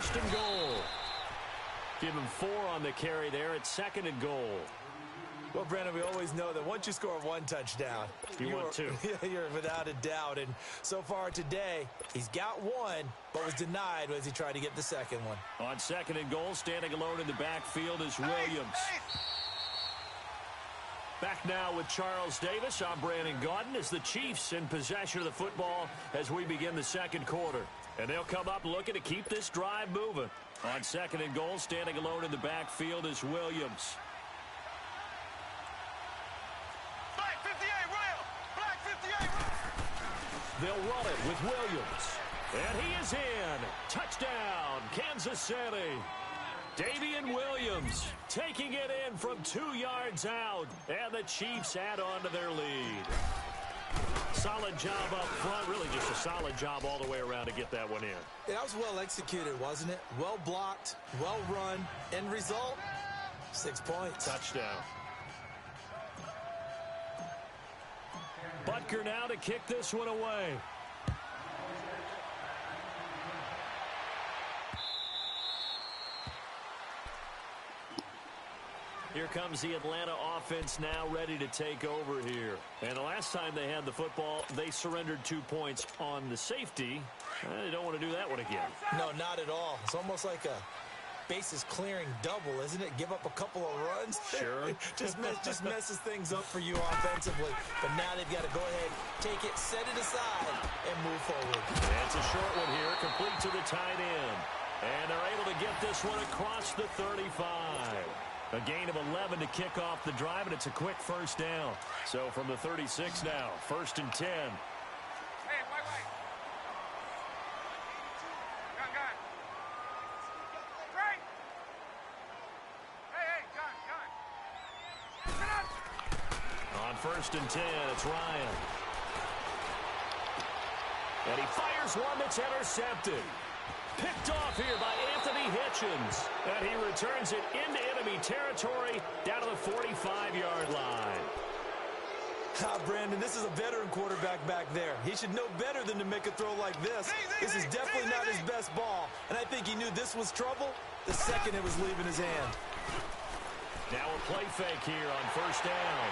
first and goal. Give him 4 on the carry there at 2nd and goal. Well, Brandon, we always know that once you score 1 touchdown, you want 2. You're without a doubt. And so far today, he's got 1, but was denied as he tried to get the 2nd one. On 2nd and goal, standing alone in the backfield is Williams. Back now with Charles Davis. I'm Brandon Gaudin as the Chiefs in possession of the football as we begin the 2nd quarter. And they'll come up looking to keep this drive moving. On 2nd and goal, standing alone in the backfield is Williams. Black 58, Royal! Black 58, Royal! They'll run it with Williams. And he is in. Touchdown, Kansas City. Davian Williams taking it in from 2 yards out. And the Chiefs add on to their lead. Solid job up front. Really just a solid job all the way around to get that one in. Yeah, that was well executed, wasn't it? Well blocked, well run. End result, 6 points. Touchdown. Butker now to kick this one away. Here comes the Atlanta offense now ready to take over here. And the last time they had the football, they surrendered 2 points on the safety. They don't want to do that one again. No, not at all. It's almost like a bases clearing double, isn't it? Give up a couple of runs. Sure. just messes things up for you offensively. But now they've got to go ahead, take it, set it aside, and move forward. That's a short one here, complete to the tight end. And they're able to get this one across the 35. A gain of 11 to kick off the drive, and it's a quick first down. So from the 36 now, 1st and 10. Hey, wait. Gun. Right. Hey, gun. On 1st and 10, it's Ryan. And he fires one that's intercepted. Picked off here by Anthony Hitchens. And he returns it into enemy territory down to the 45-yard line. Brandon, this is a veteran quarterback back there. He should know better than to make a throw like this. This is definitely not his best ball. And I think he knew this was trouble the second it was leaving his hand. Now a play fake here on 1st down.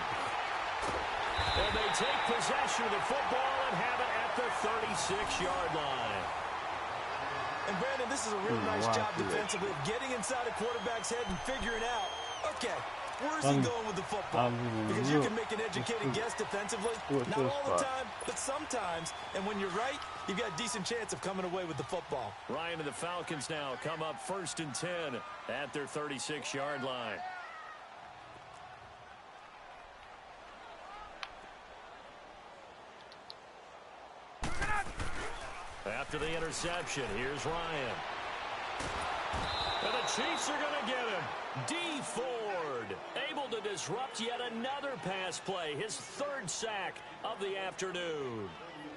And they take possession of the football and have it at the 36-yard line. And, Brandon, this is a real nice job defensively of getting inside a quarterback's head and figuring out, okay, where's he going with the football? Because you can make an educated guess defensively. Not all the time, but sometimes. And when you're right, you've got a decent chance of coming away with the football. Ryan and the Falcons now come up 1st and 10 at their 36-yard line. After the interception, here's Ryan. And the Chiefs are going to get him. D. Ford able to disrupt yet another pass play. His 3rd sack of the afternoon.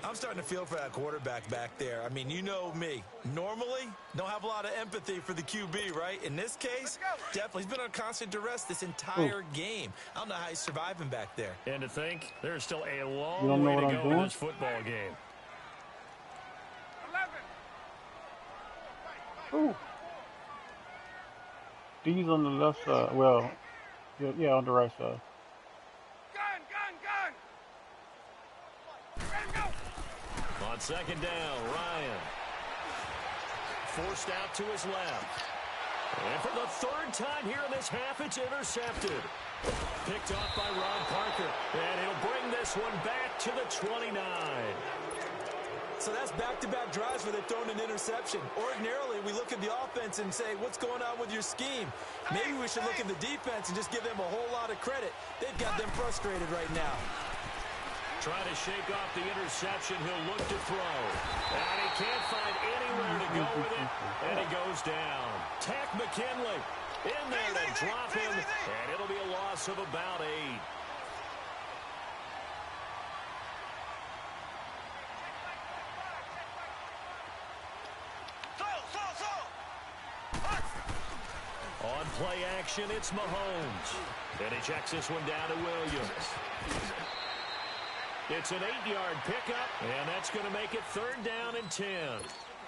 I'm starting to feel for that quarterback back there. I mean, you know me. Normally, don't have a lot of empathy for the QB, right? In this case, definitely. He's been on constant duress this entire game. I don't know how he's surviving back there. And to think, there's still a long way to go in this football game. Ooh. D's on the left side. Well, yeah, on the right side. Gun! Ready to go! On 2nd down, Ryan. Forced out to his left. And for the 3rd time here in this half, it's intercepted. Picked off by Ron Parker. And he'll bring this one back to the 29. So that's back-to-back drives where they've thrown an interception. Ordinarily, we look at the offense and say, what's going on with your scheme? Maybe we should look at the defense and just give them a whole lot of credit. They've got them frustrated right now. Trying to shake off the interception. He'll look to throw. And he can't find anywhere to go with it. And he goes down. Tack McKinley in there to drop him. And it'll be a loss of about 8. On play action, it's Mahomes. And he checks this one down to Williams. It's an 8-yard pickup, and that's going to make it 3rd down and 10.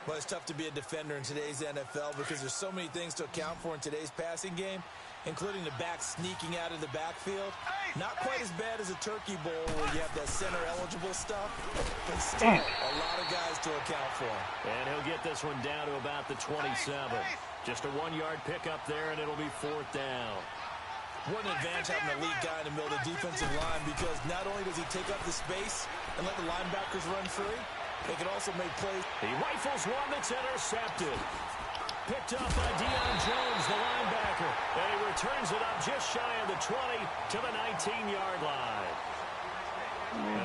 Well, it's tough to be a defender in today's NFL because there's so many things to account for in today's passing game, including the back sneaking out of the backfield. Not quite as bad as a turkey bowl where you have that center-eligible stuff, but still a lot of guys to account for. And he'll get this one down to about the 27. Just a 1-yard pickup there, and it'll be 4th down. What an advantage having an elite guy in the middle of the defensive line, because not only does he take up the space and let the linebackers run free, they can also make plays. He rifles one that's intercepted. Picked up by Deion Jones, the linebacker. And he returns it up just shy of the 20 to the 19-yard line.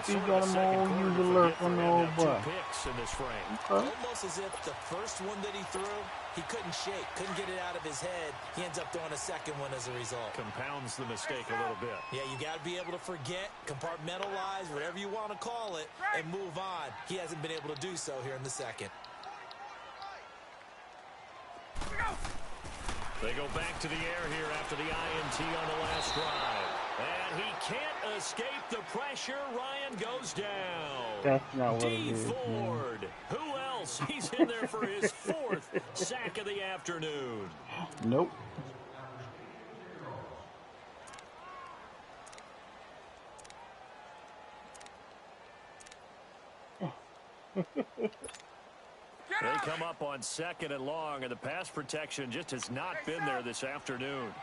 He got him all use alert on the old boy. Picks in this frame. Almost as if the first one that he threw, he couldn't shake, couldn't get it out of his head. He ends up throwing a second one as a result. Compounds the mistake a little bit. Yeah, you got to be able to forget, compartmentalize, whatever you want to call it, and move on. He hasn't been able to do so here in the second. They go back to the air here after the INT on the last drive. And he can't escape the pressure. Ryan goes down. That's not what D. it is, Ford. man. Who else? He's in there for his 4th sack of the afternoon. Nope. They come up on 2nd and long, and the pass protection just has not been there this afternoon.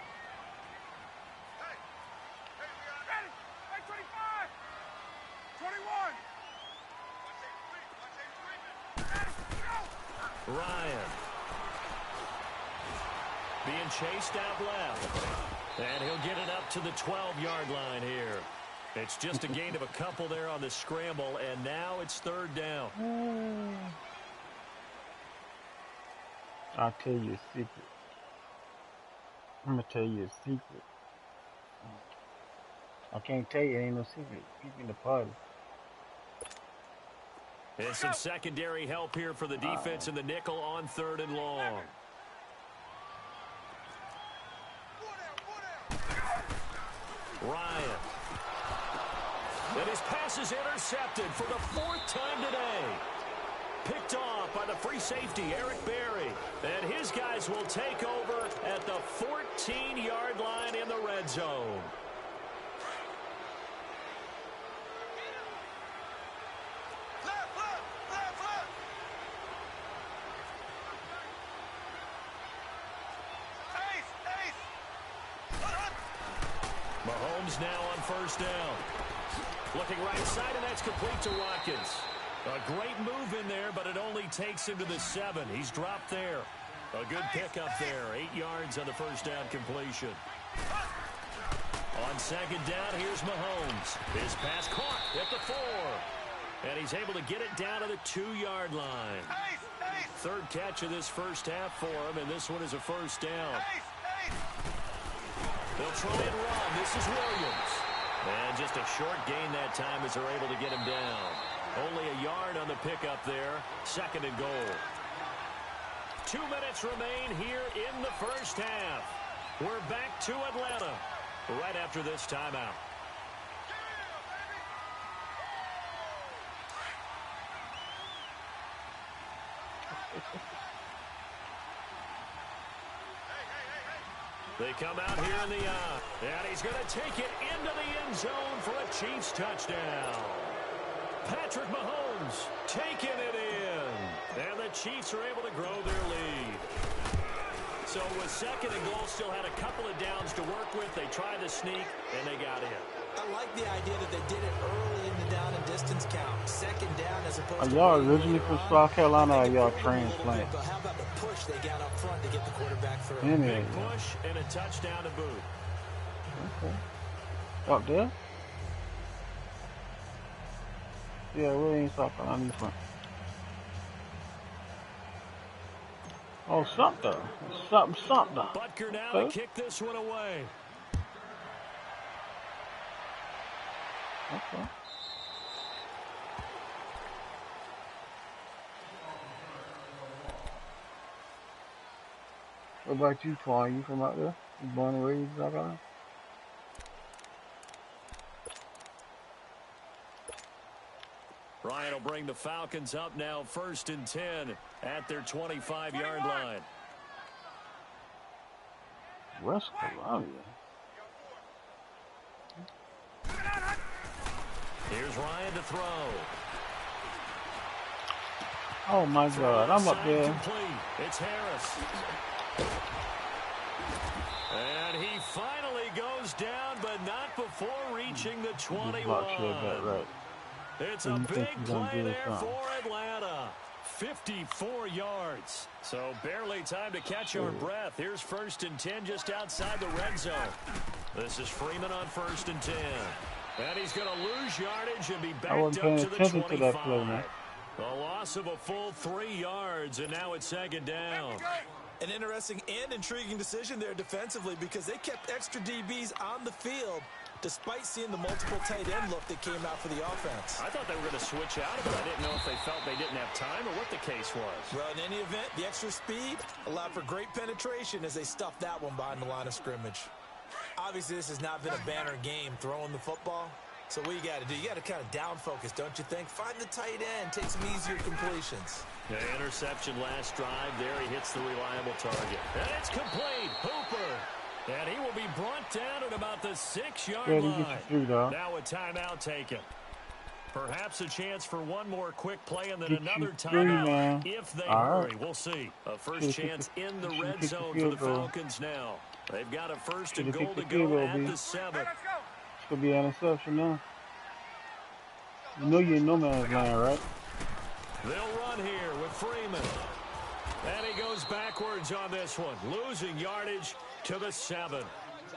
Ready. 25. 21. Ryan. Being chased out left. And he'll get it up to the 12-yard line here. It's just a gain of a couple there on the scramble, and now it's 3rd down. I'll tell you a secret. I'm going to tell you a secret. I can't tell you, it ain't no secret. Keep in the party. And some secondary help here for the defense in the nickel on 3rd and long. Ryan. And his pass is intercepted for the 4th time today. Picked off by the free safety, Eric Berry. And his guys will take over at the 14-yard line in the red zone. Mahomes now on 1st down. Looking right side, and that's complete to Watkins. A great move in there, but it only takes him to the 7. He's dropped there. A good pickup there. 8 yards on the 1st down completion. On 2nd down, here's Mahomes. His pass caught at the 4. And he's able to get it down to the 2-yard line. 3rd catch of this first half for him, and this one is a 1st down. They'll try and run. This is Williams. And just a short gain that time as they're able to get him down. Only a yard on the pickup there. 2nd and goal. 2 minutes remain here in the first half. We're back to Atlanta right after this timeout. They come out here in the eye. And he's going to take it into the end zone for a Chiefs touchdown. Patrick Mahomes taking it in. And the Chiefs are able to grow their lead. So with 2nd and goal, still had a couple of downs to work with. They tried to sneak, and they got in. I like the idea that they did it early in the down and distance count. 2nd down as opposed to... Are y'all originally from South Carolina or y'all transplant? But how about the push they got up front to get the quarterback through? Big push and a touchdown to boot. Okay. Up there? Yeah, we ain't South Carolina from. Oh, something. Something. Butker now to kick this one away. Okay. What about you, Twan? You from out there? You born and raised in South Carolina? Ryan will bring the Falcons up now 1st and 10 at their 25-yard line. West Columbia. Here's Ryan to throw. Oh my God, I'm up there. Complete. It's Harris. And he finally goes down, but not before reaching the 21. It's a big play there for Atlanta. 54 yards. So barely time to catch our breath. Here's 1st and 10 just outside the red zone. This is Freeman on 1st and 10. And he's going to lose yardage and be backed up to the 25. A loss of a full 3 yards, and now it's 2nd down. An interesting and intriguing decision there defensively because they kept extra DBs on the field despite seeing the multiple tight end look that came out for the offense. I thought they were going to switch out of it. I didn't know if they felt they didn't have time or what the case was. Well, in any event, the extra speed allowed for great penetration as they stuffed that one behind the line of scrimmage. Obviously, this has not been a banner game throwing the football. So what you got to do, you got to kind of down focus, don't you think? Find the tight end, take some easier completions. The interception last drive there. He hits the reliable target. And it's complete. Hooper. And he will be brought down at about the 6-yard line. Now a timeout taken. Perhaps a chance for one more quick play and then another timeout if they hurry. We'll see. A first chance in the red zone for the Falcons now. They've got a 1st and goal to go at the 7. Could be an interception now. You know you're in no man's land, right? They'll run here with Freeman. And he goes backwards on this one. Losing yardage to the 7.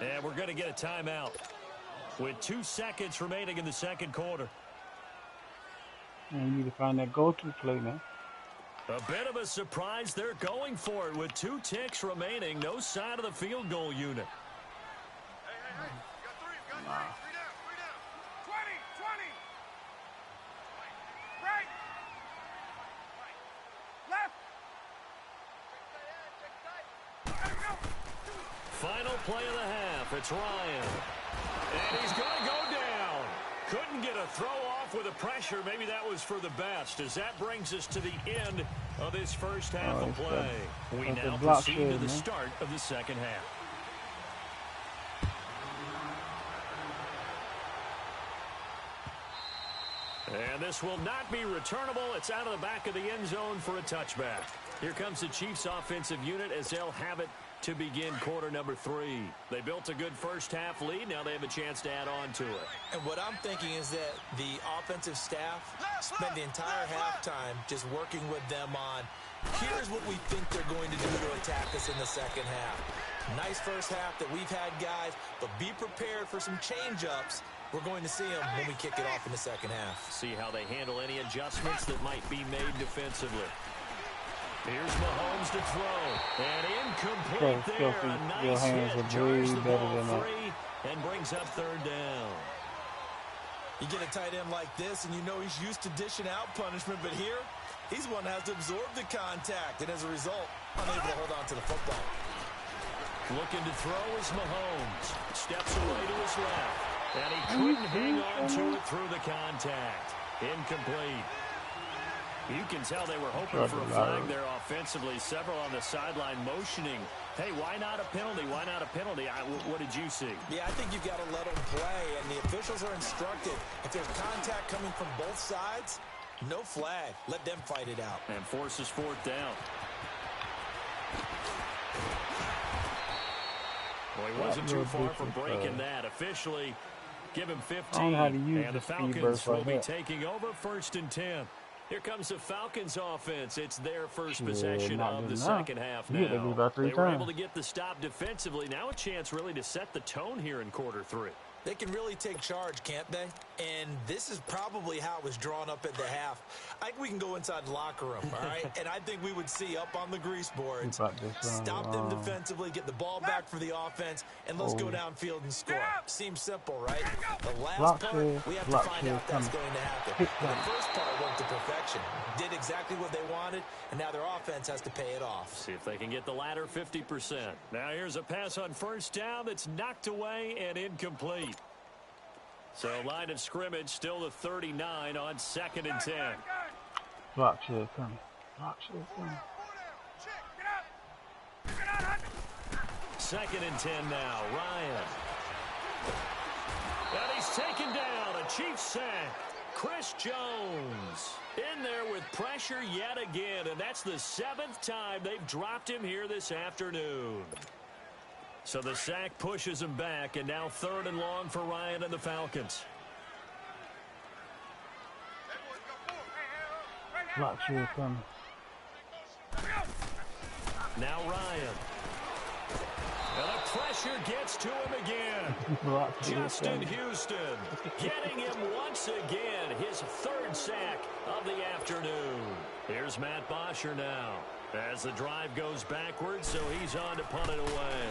And we're going to get a timeout with 2 seconds remaining in the 2nd quarter. And you need to find that go-to play, man. A bit of a surprise. They're going for it with 2 ticks remaining. No sign of the field goal unit. Final play of the half. It's Ryan. And he's going to go down. Couldn't get a throw off with the pressure. Maybe that was for the best, as that brings us to the end of this first half of play. We now proceed to the start of the 2nd half. And this will not be returnable. It's out of the back of the end zone for a touchback. Here comes the Chiefs offensive unit as they'll have it to begin quarter number 3. They built a good first half lead. Now they have a chance to add on to it. And what I'm thinking is that the offensive staff spent the entire halftime just working with them on, here's what we think they're going to do to attack us in the 2nd half. Nice first half that we've had, guys, but be prepared for some change-ups. We're going to see them when we kick it off in the 2nd half. See how they handle any adjustments that might be made defensively. Here's Mahomes to throw. And incomplete there. A nice hit. Jars the ball free and brings up 3rd down. You get a tight end like this, and you know he's used to dishing out punishment, but here, he's one that has to absorb the contact, and as a result, unable to hold on to the football. Looking to throw is Mahomes. Steps away to his left. And he couldn't hang on to it through the contact. Incomplete. You can tell they were hoping for a flag there offensively. Several on the sideline motioning. Hey, why not a penalty? Why not a penalty? What did you see? Yeah, I think you've got to let them play, and the officials are instructed. If there's contact coming from both sides, no flag. Let them fight it out. And forces 4th down. Well, he wasn't too far from breaking that. Officially, give him 15. And the Falcons will be taking over 1st and 10. Here comes the Falcons offense. It's their first possession of the 2nd half now. They were able to get the stop defensively. Now a chance really to set the tone here in quarter 3. They can really take charge, can't they? And this is probably how it was drawn up at the half. I think we can go inside the locker room, all right? And I think we would see up on the grease boards, stop them defensively, get the ball back for the offense, and let's go downfield and score. Seems simple, right? The last part, we have to find out that's going to happen. But the first part went to perfection. Did exactly what they wanted, and now their offense has to pay it off. See if they can get the latter 50%. Now here's a pass on 1st down that's knocked away and incomplete. So line of scrimmage still the 39 on 2nd and 10. Block should come. Block should come. Second and 10 now. Ryan. And he's taken down. A Chiefs sack. Chris Jones in there with pressure yet again, and that's the 7th time they've dropped him here this afternoon. So the sack pushes him back, and now 3rd and long for Ryan and the Falcons. Block should come. Now Ryan. And the pressure gets to him again. Justin Houston getting him once again, his 3rd sack of the afternoon. Here's Matt Bosher now as the drive goes backwards, so he's on to punt it away.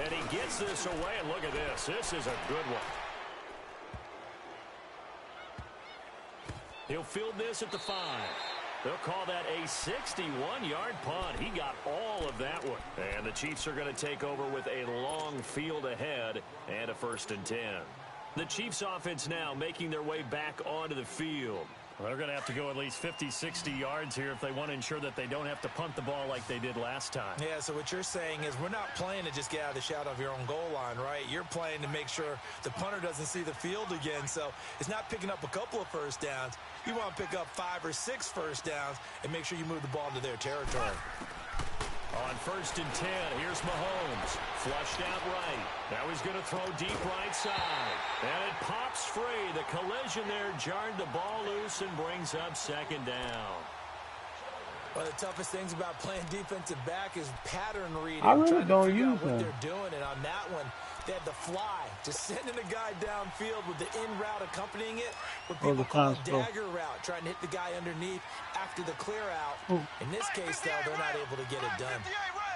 And he gets this away, and look at this. This is a good one. He'll field this at the 5. They'll call that a 61-yard punt. He got all of that one. And the Chiefs are going to take over with a long field ahead and a 1st and 10. The Chiefs offense now making their way back onto the field. Well, they're going to have to go at least 50, 60 yards here if they want to ensure that they don't have to punt the ball like they did last time. Yeah, so what you're saying is we're not playing to just get out of the shadow of your own goal line, right? You're playing to make sure the punter doesn't see the field again. So it's not picking up a couple of first downs. You want to pick up 5 or 6 first downs and make sure you move the ball into their territory. On 1st and 10, here's Mahomes. Flushed out right. Now he's going to throw deep right side. And it pops free. The collision there jarred the ball loose and brings up 2nd down. One of the toughest things about playing defensive back is pattern reading. I really trying to don't figure use out what them. they're doing. And on that one, they had the fly. Just sending a guy downfield with the in route accompanying it. What people call a dagger route. Trying to hit the guy underneath after the clear out. In this case, though, they're not able to get it done.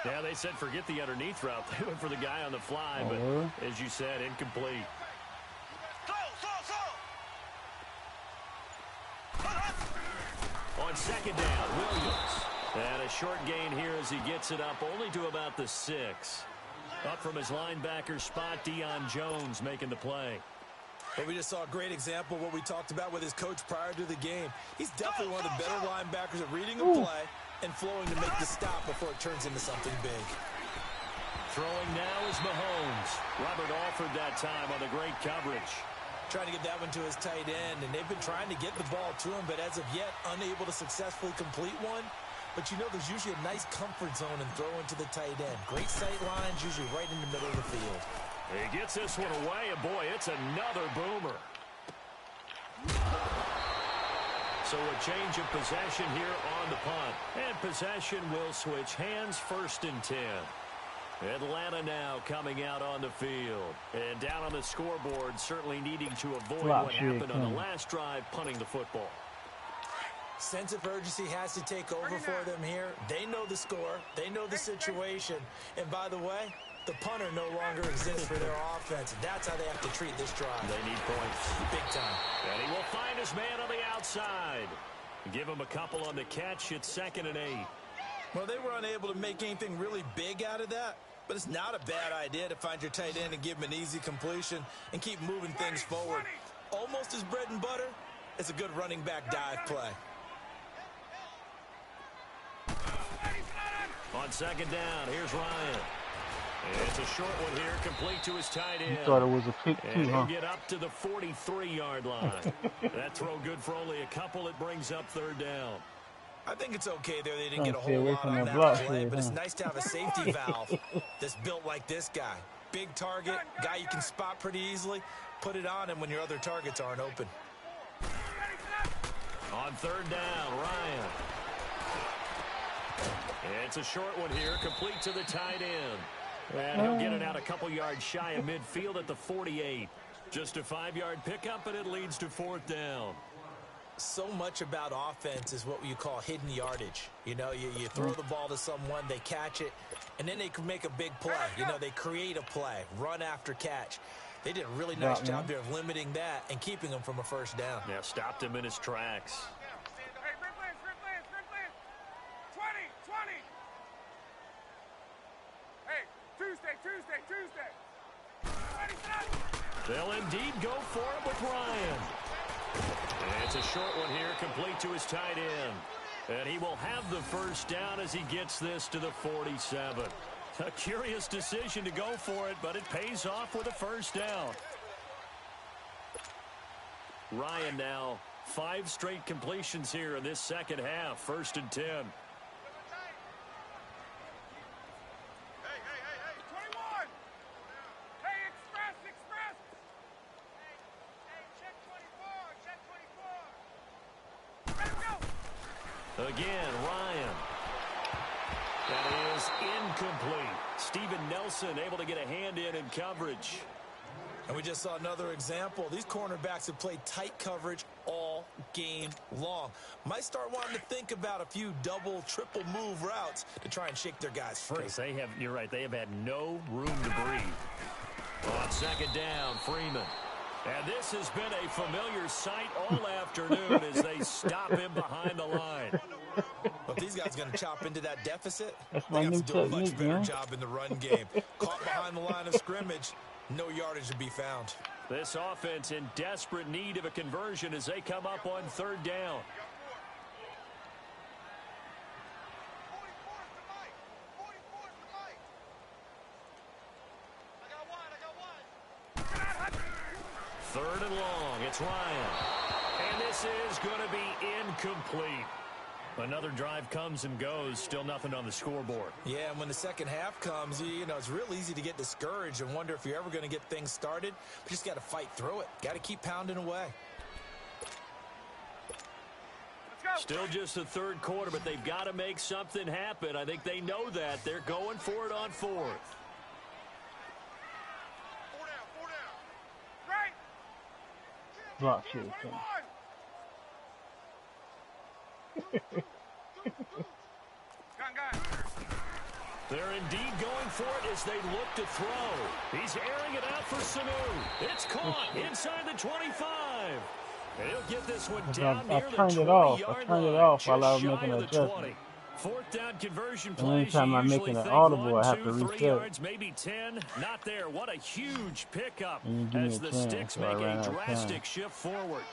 Yeah, they said forget the underneath route. They went for the guy on the fly, but as you said, incomplete. On 2nd down, Williams. And a short gain here as he gets it up only to about the 6. Up from his linebacker spot, Deion Jones making the play. But we just saw a great example of what we talked about with his coach prior to the game. He's definitely one of the better linebackers at reading a play and flowing to make the stop before it turns into something big. Throwing now is Mahomes. Robert Alford that time on the great coverage. Trying to get that one to his tight end, and they've been trying to get the ball to him, but as of yet, unable to successfully complete one. But you know there's usually a nice comfort zone in throwing to the tight end. Great sight lines, usually right in the middle of the field. He gets this one away, and boy, it's another boomer. So a change of possession here on the punt. And possession will switch hands, 1st and 10. Atlanta now coming out on the field. And down on the scoreboard, certainly needing to avoid what happened on the last drive, punting the football. Sense of urgency has to take over for them here. They know the score. They know the situation. And by the way, the punter no longer exists for their offense. That's how they have to treat this drive. They need points. Big time. And he will find his man on the outside. Give him a couple on the catch. It's 2nd and 8. Well, they were unable to make anything really big out of that. But it's not a bad idea to find your tight end and give him an easy completion and keep moving things forward. Almost as bread and butter as a good running back dive play. On 2nd down, here's Ryan. It's a short one here, complete to his tight end. You thought it was a pick too, and he'll get up to the 43-yard line. That throw good for only a couple. It brings up 3rd down. I think it's okay there. They didn't get a whole lot on that play, but it's nice to have a safety valve that's built like this guy. Big target, guy you can spot pretty easily. Put it on him when your other targets aren't open. On 3rd down, Ryan. It's a short one here, complete to the tight end. And he'll get it out a couple yards shy of midfield at the 48. Just a 5-yard pickup, and it leads to 4th down. So much about offense is what you call hidden yardage. You know, you throw the ball to someone, they catch it, and then they can make a big play. You know, they create a play, run after catch. They did a really nice job there of limiting that and keeping him from a 1st down. Yeah, stopped him in his tracks. Hey, red plans. 20. Hey, Tuesday. They'll indeed go for it with Ryan. And it's a short one here, complete to his tight end. And he will have the first down as he gets this to the 47. A curious decision to go for it, but it pays off with a first down. Ryan now 5 straight completions here in this second half. 1st and 10. Hey, 21! Hey, express! Hey, check 24! Let's go! Again, Ryan. That is incomplete. Steven Nelson able to get a hand in coverage. And we just saw another example. These cornerbacks have played tight coverage all game long. Might start wanting to think about a few double, triple move routes to try and shake their guys free. You're right, they have had no room to breathe. On 2nd down, Freeman. And this has been a familiar sight all afternoon as they stop him behind the line. But these guys are going to chop into that deficit. That's They my have new to do a much technique, better man. job in the run game. Caught behind the line of scrimmage, no yardage to be found. This offense in desperate need of a conversion as they come up on 3rd down. Third and long, it's Ryan. And this is going to be incomplete. Another drive comes and goes, still nothing on the scoreboard. Yeah, and when the second half comes, you know, it's real easy to get discouraged and wonder if you're ever going to get things started. But you just got to fight through it. Got to keep pounding away. Still just the 3rd quarter, but they've got to make something happen. I think they know that. They're going for it on 4th. Right! Drop shit. 21! Gun. They're indeed going for it as they look to throw. He's airing it out for Sanu. It's caught inside the 25. And he'll get this one down near the 20-yard line. I turned it off while I was just making shy an of the 20. adjustment. 4th down conversion And plays. anytime I'm making an audible, I have to 3 reset. yards, maybe 10. Not there. What a huge pickup And you give me as a the chance, Sticks so I make ran a out of drastic time. shift forward.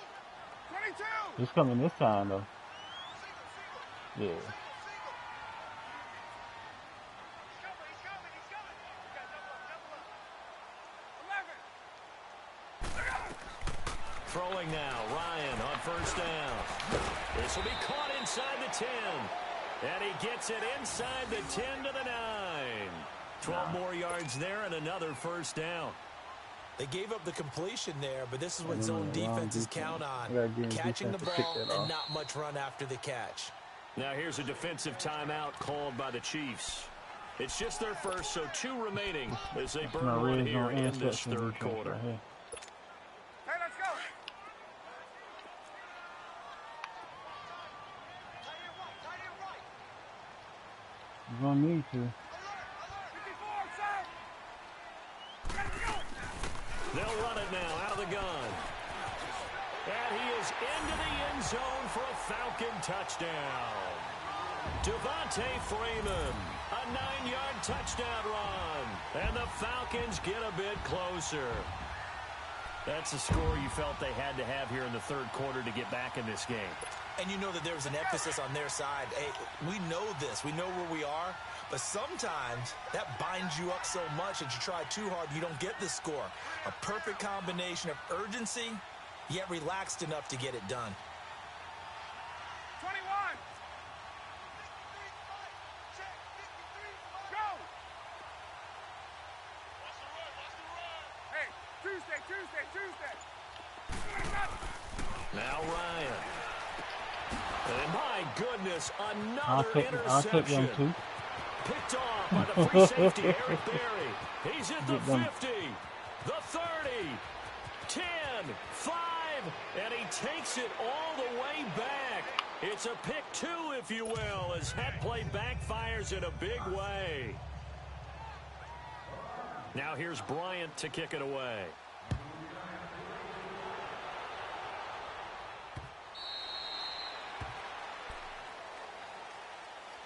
22! It's coming this time, though. Yeah. Throwing now, Ryan on 1st down. This will be caught inside the 10. And he gets it inside the 10 to the 9. 12 more yards there and another 1st down. They gave up the completion there, but this is what zone defenses count on. Catching the ball and not much run after the catch. Now here's a defensive timeout called by the Chiefs. It's just their first, so 2 remaining as they burn one here in this 3rd quarter. Hey, let's go! You're going to need to. 54, set! Ready to go! They'll run it now out of the gun. And he is into the end zone for a Falcon touchdown. Devontae Freeman, a 9-yard touchdown run. And the Falcons get a bit closer. That's the score you felt they had to have here in the 3rd quarter to get back in this game. And you know that there was an emphasis on their side. Hey, we know this. We know where we are. But sometimes that binds you up so much that you try too hard, you don't get the score. A perfect combination of urgency, yet relaxed enough to get it done. 21! Go! Hey, Tuesday! Now Ryan. And my goodness, I'll another take interception. them too. Picked off by the free safety, Eric Berry. He's at the 50, the 30, 10, 5, and he takes it all the way back. It's a pick 2, if you will, as that play backfires in a big way. Now here's Bryant to kick it away.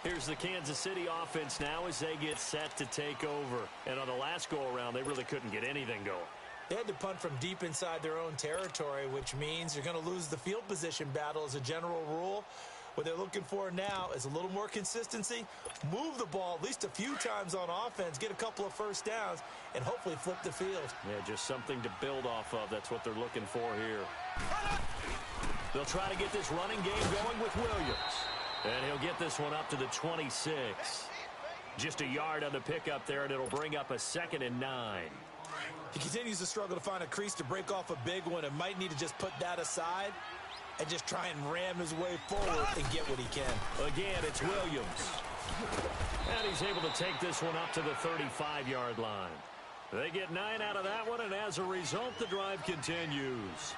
Here's the Kansas City offense now as they get set to take over. And on the last go-around, they really couldn't get anything going. They had to punt from deep inside their own territory, which means you're going to lose the field position battle as a general rule. What they're looking for now is a little more consistency, move the ball at least a few times on offense, get a couple of first downs, and hopefully flip the field. Yeah, just something to build off of. That's what they're looking for here. They'll try to get this running game going with Williams. And he'll get this one up to the 26. Just a yard on the pickup there, and it'll bring up a 2nd and 9. He continues to struggle to find a crease to break off a big one and might need to just put that aside and just try and ram his way forward and get what he can. Again, it's Williams. And he's able to take this one up to the 35-yard line. They get 9 out of that one, and as a result, the drive continues.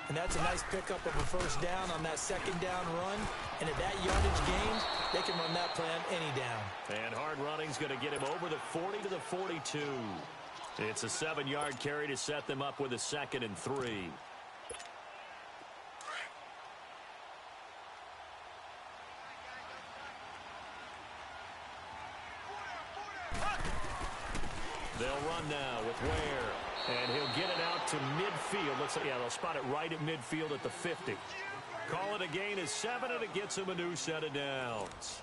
And that's a nice pickup of a first down on that 2nd down run. And at that yardage gain, they can run that plan any down. And hard running's going to get him over the 40 to the 42. It's a 7-yard carry to set them up with a 2nd and 3. They'll run now with Ware, and he'll get it out to midfield. Looks like, yeah, they'll spot it right at midfield at the 50. Call it a gain of 7, and it gets him a new set of downs.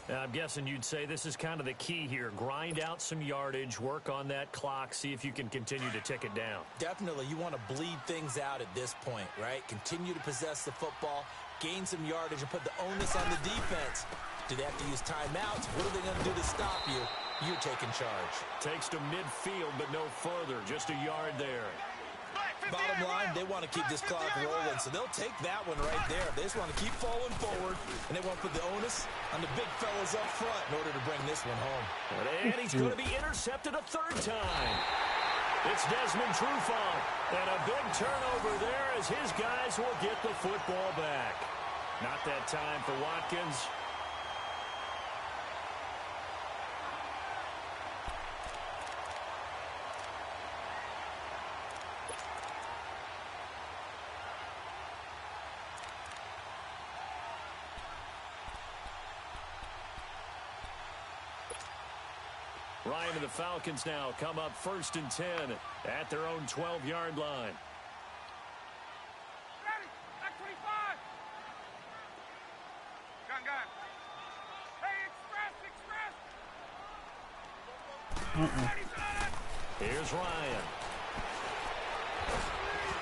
Now, I'm guessing you'd say this is kind of the key here. Grind out some yardage, work on that clock, see if you can continue to tick it down. Definitely, you want to bleed things out at this point, right? Continue to possess the football, gain some yardage, and put the onus on the defense. Do they have to use timeouts? What are they going to do to stop you? You're taking charge. Takes to midfield, but no further. Just a yard there. Bottom line, they want to keep this clock rolling, so they'll take that one right there. They just want to keep falling forward, and they want to put the onus on the big fellas up front in order to bring this one home. And he's going to be intercepted a 3rd time. It's Desmond Trufant, and a big turnover there as his guys will get the football back. Not that time for Watkins. Ryan and the Falcons now come up 1st and 10 at their own 12-yard line. Ready, back 25. Gun. Hey, express. Here's Ryan.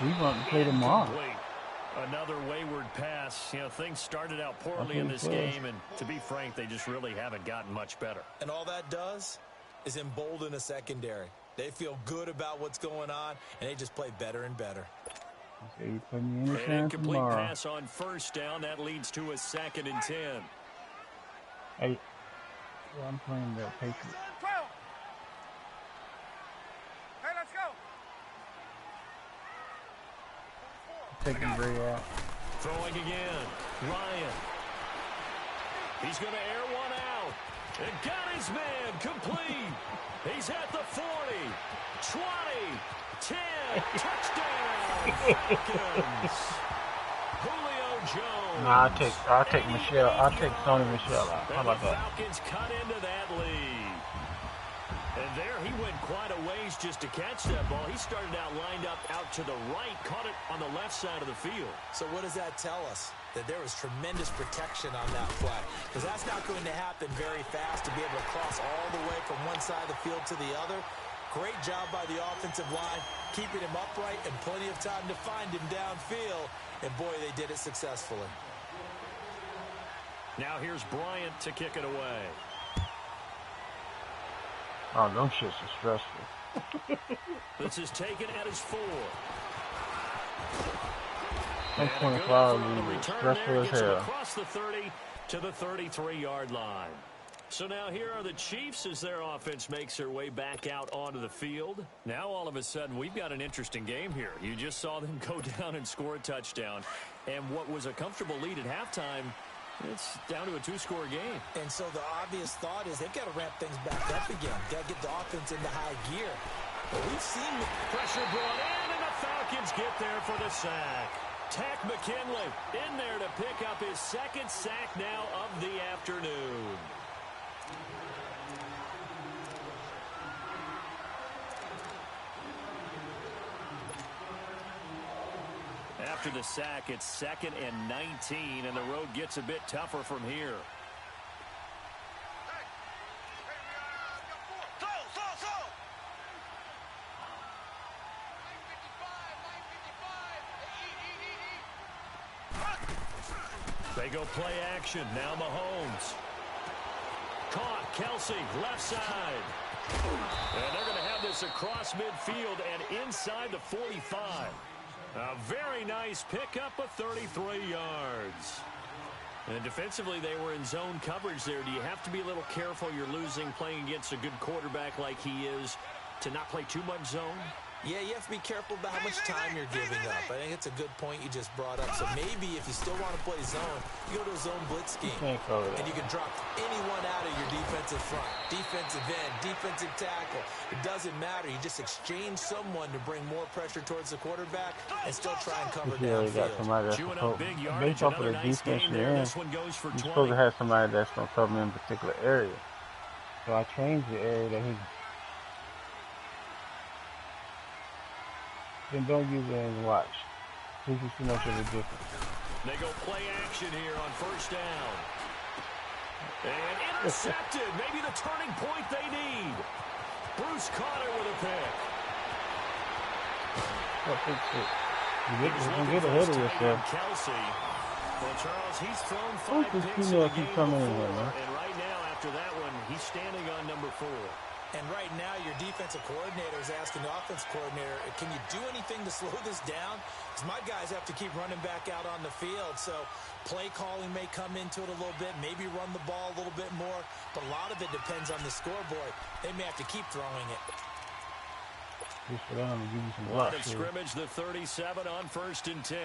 We want to play tomorrow. Another wayward pass. You know, things started out poorly in this game, and to be frank, they just really haven't gotten much better. And all that does is embolden a secondary. They feel good about what's going on, and they just play better and better. Okay, put me in An incomplete pass on 1st down. That leads to a 2nd and 10. Hey, well, I'm playing the Patriots. 12. Hey, let's go. Taking Bray out. Throwing again. Ryan. He's going to air one out. And got his man complete. He's at the 40, 20, 10, touchdown. Falcons. Julio Jones. Nah, I'll take Michelle. I'll take Sony Michelle out. How about that? Falcons cut into that lead. And there he went quite a ways just to catch that ball. He started out lined up out to the right, caught it on the left side of the field. So what does that tell us? That there was tremendous protection on that play. Because that's not going to happen very fast to be able to cross all the way from one side of the field to the other. Great job by the offensive line, keeping him upright and plenty of time to find him downfield. And boy, they did it successfully. Now here's Bryant to kick it away. Oh, those shits are stressful. This is taken at his 4. I'm 25 is stressful as hell. Across the 30 to the 33-yard line. So now here are the Chiefs as their offense makes their way back out onto the field. Now all of a sudden we've got an interesting game here. You just saw them go down and score a touchdown. And what was a comfortable lead at halftime, it's down to a 2-score game. And so the obvious thought is they've got to ramp things back up again. Got to get the offense into high gear. But we've seen pressure brought in, and the Falcons get there for the sack. Tack McKinley in there to pick up his 2nd sack now of the afternoon. after the sack. It's 2nd and 19, and the road gets a bit tougher from here. They go play action. Now Mahomes. Caught. Kelsey, left side. And they're going to have this across midfield and inside the 45. A very nice pickup of 33 yards. And defensively, they were in zone coverage there. Do you have to be a little careful? You're losing playing against a good quarterback like he is to not play too much zone? Yeah, you have to be careful about how much time you're giving up. I think it's a good point you just brought up. So maybe if you still want to play zone, you go to a zone blitz scheme. And you can drop anyone out of your defensive front. Defensive end, defensive tackle. It doesn't matter. You just exchange someone to bring more pressure towards the quarterback and still try and cover downfield. Chewing up big yardage, another nice game there. This one goes for 20. You're supposed to have somebody that's going to cover in a particular area. So I changed the area that he's. Then don't use it and watch. So you can see much of a difference. They go play action here on 1st down. And intercepted. Maybe the turning point they need. Bruce Carter with a pick. You get ahead of yourself. Kelsey. Well, Charles, he's thrown 5 picks in the game before. And right now, after that one, he's standing on number 4. And right now, your defensive coordinator is asking the offensive coordinator, can you do anything to slow this down? Because my guys have to keep running back out on the field. So play calling may come into it a little bit, maybe run the ball a little bit more. But a lot of it depends on the scoreboard. They may have to keep throwing it. Line of scrimmage, the 37 on 1st and 10.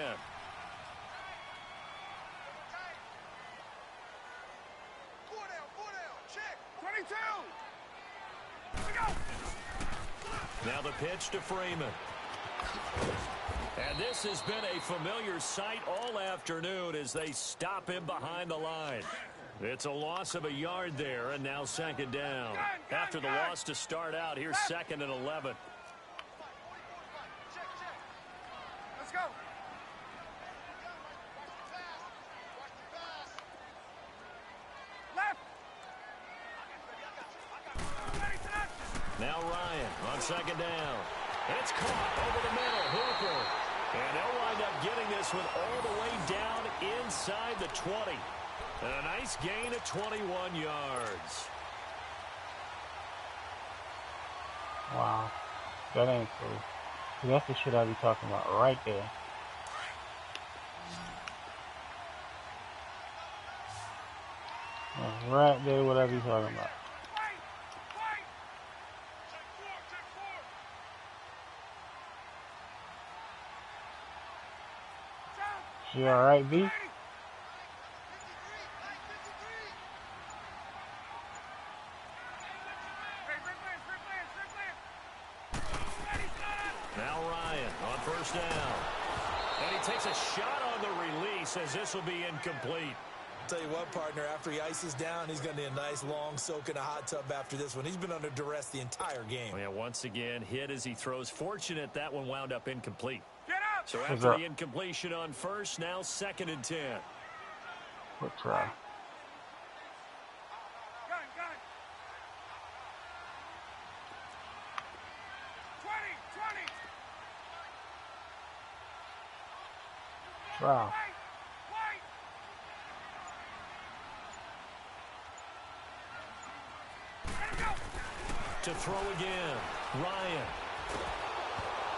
Now the pitch to Freeman. And this has been a familiar sight all afternoon as they stop him behind the line. It's a loss of a yard there, and now 2nd down. After the loss to start out, here's 2nd and 11. Let's go. Left. Now Ryan on 2nd down. It's caught over the middle. Hooper. And they'll wind up getting this one all the way down inside the 20. And a nice gain of 21 yards. Wow. That ain't cool. That's the shit I be talking about right there. That's right there what I be talking about. You alright, B? Now Ryan on 1st down. And he takes a shot on the release as this will be incomplete. Tell you what, partner, after he ices down, he's going to need a nice long soak in a hot tub after this one. He's been under duress the entire game. Yeah, once again, hit as he throws. Fortunate that one wound up incomplete. So What's after up? the incompletion on 1st, now 2nd and 10. Good try. Gun. 20. Wow. To throw again, Ryan.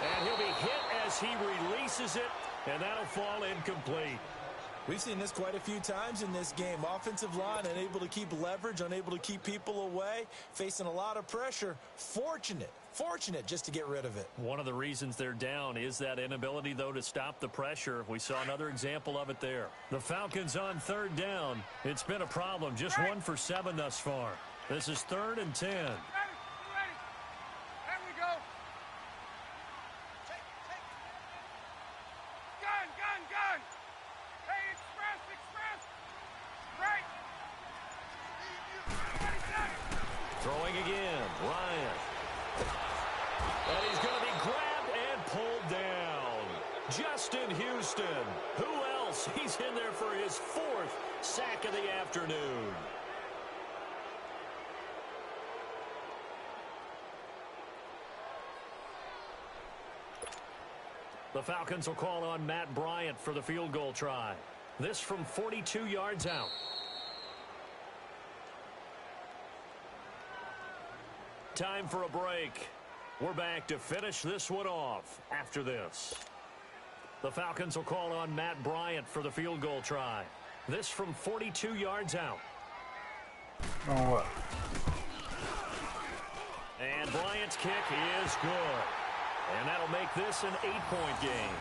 And he'll be hit as he releases it, and that'll fall incomplete. We've seen this quite a few times in this game. Offensive line unable to keep leverage, unable to keep people away, facing a lot of pressure. Fortunate just to get rid of it. One of the reasons they're down is that inability, though, to stop the pressure. We saw another example of it there. The Falcons on 3rd down. It's been a problem. Just 1 for 7 thus far. This is 3rd and 10. There we go. Gun. Hey, express. Right. Throwing again, Ryan. And he's going to be grabbed and pulled down. Justin Houston. sack of the afternoon. The Falcons will call on Matt Bryant for the field goal try. This from 42 yards out. Time for a break. We're back to finish this one off after this. The Falcons will call on Matt Bryant for the field goal try. This from 42 yards out. On what? And Bryant's kick is good. And that'll make this an 8-point game.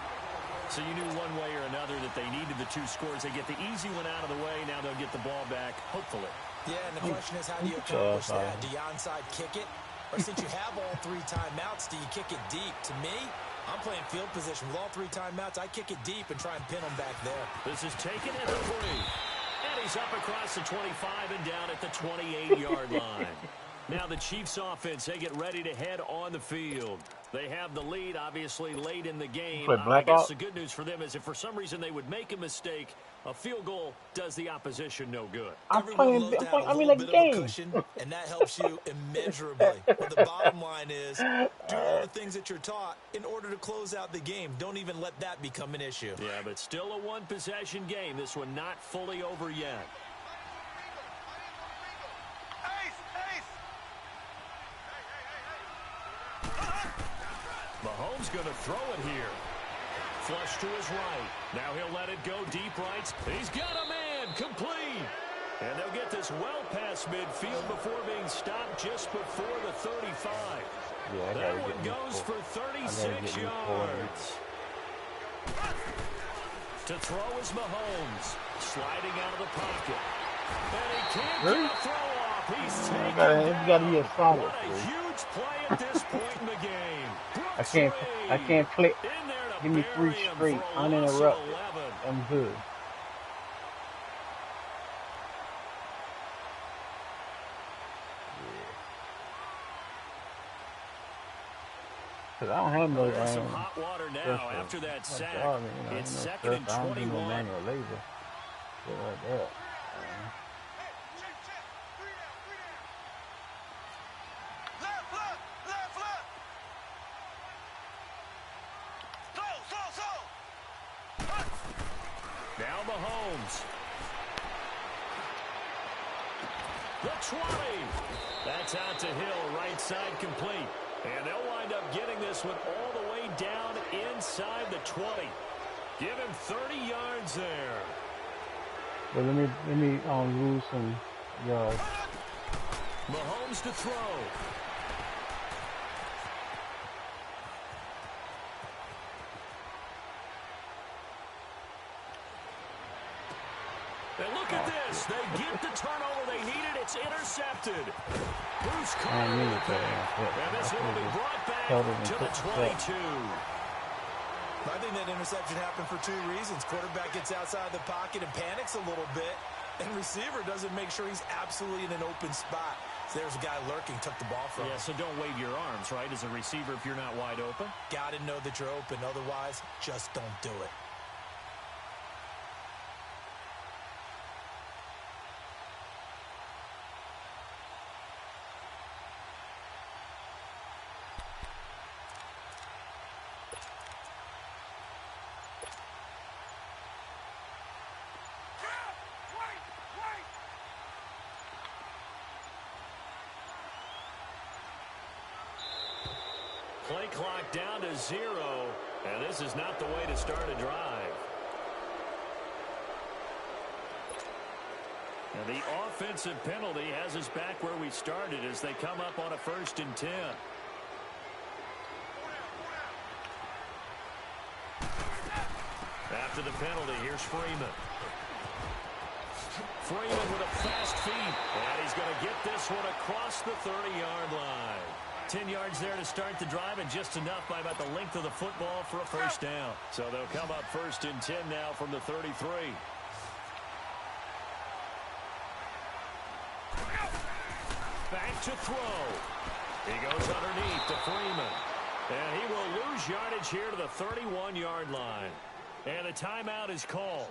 So you knew one way or another that they needed the 2 scores. They get the easy one out of the way. Now they'll get the ball back, hopefully. Yeah, and the question is, how do you accomplish that? Do you onside kick it? Or since you have all 3 timeouts, do you kick it deep? To me, I'm playing field position. With all 3 timeouts, I kick it deep and try and pin them back there. This is taken at the 3. And he's up across the 25 and down at the 28-yard line. Now the Chiefs offense, they get ready to head on the field. They have the lead, obviously, late in the game. I guess the good news for them is if for some reason they would make a mistake, a field goal does the opposition no good. I'm in a game. Cushion, and that helps you immeasurably. But the bottom line is, do all the things that you're taught in order to close out the game. Don't even let that become an issue. Yeah, but still a one-possession game. This one not fully over yet. Mahomes going to throw it here. Flush to his right. Now he'll let it go deep right. He's got a man. Complete. And they'll get this well past midfield before being stopped just before the 35. Yeah, that one goes for 36 yards. To throw is Mahomes. Sliding out of the pocket. And he can't get a throw off. He's taken It's got to be a solid. What a huge play at this point in the game. I can't click. Give me 3 straight, uninterrupted. I'm good. Because I don't have no some hot water now after that sack. It's 2nd and 21. I don't do no manual labor. Shit like that. Now Mahomes. The 20. That's out to Hill, right side complete. And they'll wind up getting this one all the way down inside the 20. Give him 30 yards there. But let me lose some yards. Mahomes to throw. And look at this. They get the turnover they needed. It's intercepted. Bruce Carter with the pick. And this one will be brought back to the 22. I think that interception happened for 2 reasons. Quarterback gets outside the pocket and panics a little bit. And receiver doesn't make sure he's absolutely in an open spot. So there's a guy lurking, took the ball from him. Yeah, so don't wave your arms, right, as a receiver if you're not wide open. Got to know that you're open. Otherwise, just don't do it. Play clock down to 0, and this is not the way to start a drive. And the offensive penalty has us back where we started as they come up on a 1st and 10. After the penalty, here's Freeman. Freeman with a fast feet, and he's going to get this one across the 30-yard line. 10 yards there to start the drive, and just enough by about the length of the football for a 1st down. So they'll come up 1st and 10 now from the 33. Back to throw. He goes underneath to Freeman. And he will lose yardage here to the 31-yard line. And a timeout is called.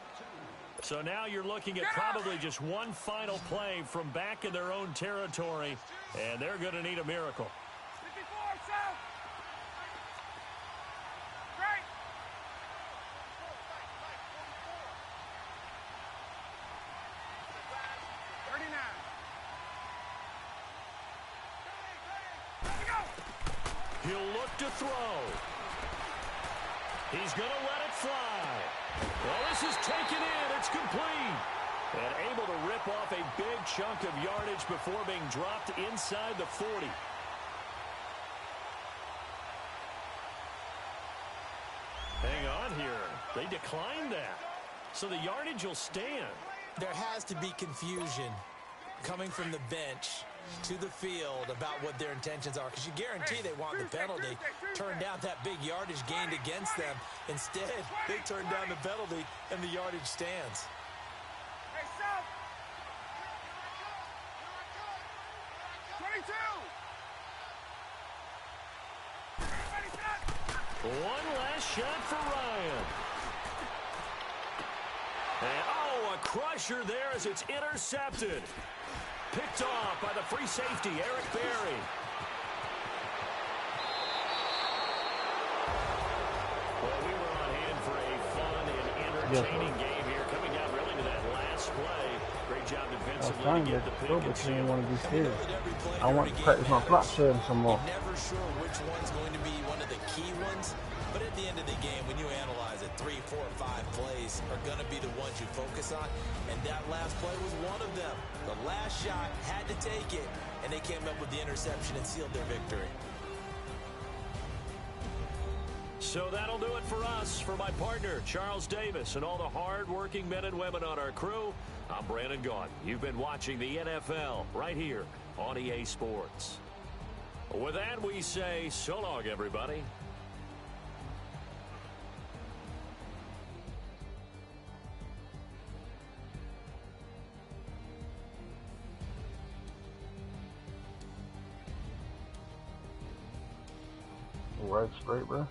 So now you're looking at probably just one final play from back in their own territory, and they're going to need a miracle. 54, south. Right. 39. Here we go. He'll look to throw. He's going to let it fly. Well, this is taken in. It's complete. And able to rip off a big chunk of yardage before being dropped inside the 40. Hang on here. They declined that. So the yardage will stand. There has to be confusion coming from the bench to the field about what their intentions are, because you guarantee they want the penalty. Turn down that big yardage gained against them. Instead, they turn down the penalty, and the yardage stands. Hey, south. 22. Everybody set. One last shot for Ryan. And, oh, a crusher there as it's intercepted. Picked off by the free safety, Eric Berry. Well, we were on hand for a fun and entertaining game here. Coming down really to that last play. Great job defensively to get the pick and seal. I want to practice my flat sharing some more. Never sure which one's going to be one of the key ones, but at the end of the game, when you analyze it, 3, 4, 5 plays are going to be the ones you focus on, and that last play was one of them. The last shot had to take it, and they came up with the interception and sealed their victory. So that'll do it for us. For my partner, Charles Davis, and all the hard-working men and women on our crew, I'm Brandon Gaudin. You've been watching the NFL right here on EA Sports. With that, we say so long, everybody. Right straight, bro.